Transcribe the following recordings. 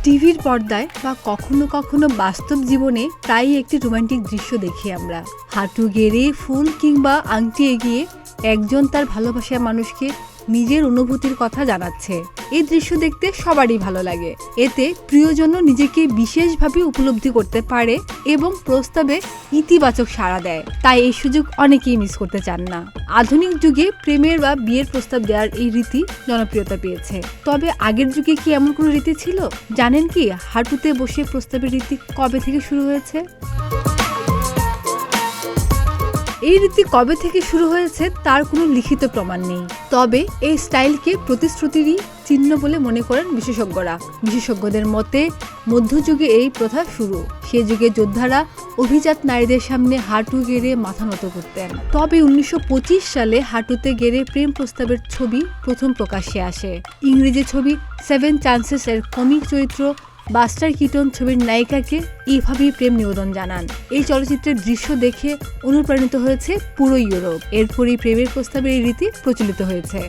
টিভির পর্দায় বা কখনো কখনো বাস্তব জীবনে প্রায়ই একটি রোমান্টিক দৃশ্য দেখি আমরা। হাঁটু গেড়ে ফুল কিংবা আংটি এগিয়ে একজন তার ভালোবাসার মানুষকে নিজের অনুভূতির কথা জানাচ্ছে। এই দৃশ্য দেখতে সবারই ভালো লাগে। এতে প্রিয়জন নিজেকে বিশেষভাবে উপলব্ধি করতে পারে এবং প্রস্তাবে ইতিবাচক সাড়া দেয়। তাই এই সুযোগ অনেকেই মিস করতে চান না। আধুনিক যুগে প্রেমের বা বিয়ের প্রস্তাব দেওয়ার এই রীতি জনপ্রিয়তা পেয়েছে। তবে আগের যুগে কি এমন কোনো রীতি ছিল? জানেন কি হাঁটুতে বসে প্রস্তাবের রীতি কবে থেকে শুরু হয়েছে? এই রীতি কবে থেকে শুরু হয়েছে তার কোনো লিখিত প্রমাণ নেই। তবে এই স্টাইলকে প্রতিশ্রুতিরই চিহ্ন বলে মনে করেন বিশেষজ্ঞরা। বিশেষজ্ঞদের মতে মধ্যযুগে এই প্রথা শুরু। সে যুগে যোদ্ধারা অভিজাত নারীদের সামনে হাঁটু গেড়ে মাথা নত করতেন। তবে 1925 সালে হাঁটুতে গেড়ে প্রেম প্রস্তাবের ছবি প্রথম প্রকাশ্যে আসে। ইংরেজি ছবি 7 চান্সেস এর কমিক চরিত্র বাস্টার কিটন ছবির নায়িকাকে এইভাবেই প্রেম নিবেদন জানান। এই চলচ্চিত্রের দৃশ্য দেখে অনুপ্রাণিত হয়েছে পুরো ইউরোপ। এরপরই প্রেমের প্রস্তাবের এই রীতি প্রচলিত হয়েছে।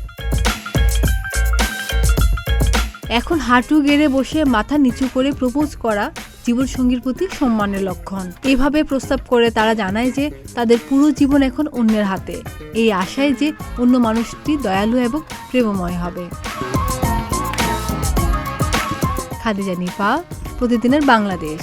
এখন হাঁটু গেড়ে বসে মাথা নিচু করে প্রপোজ করা জীবনসঙ্গীর প্রতি সম্মানের লক্ষণ। এভাবে প্রস্তাব করে তারা জানায় যে তাদের পুরো জীবন এখন অন্যের হাতে, এই আশায় যে অন্য মানুষটি দয়ালু এবং প্রেমময় হবে। খাদিজা নিপা, প্রতিদিনের বাংলাদেশ।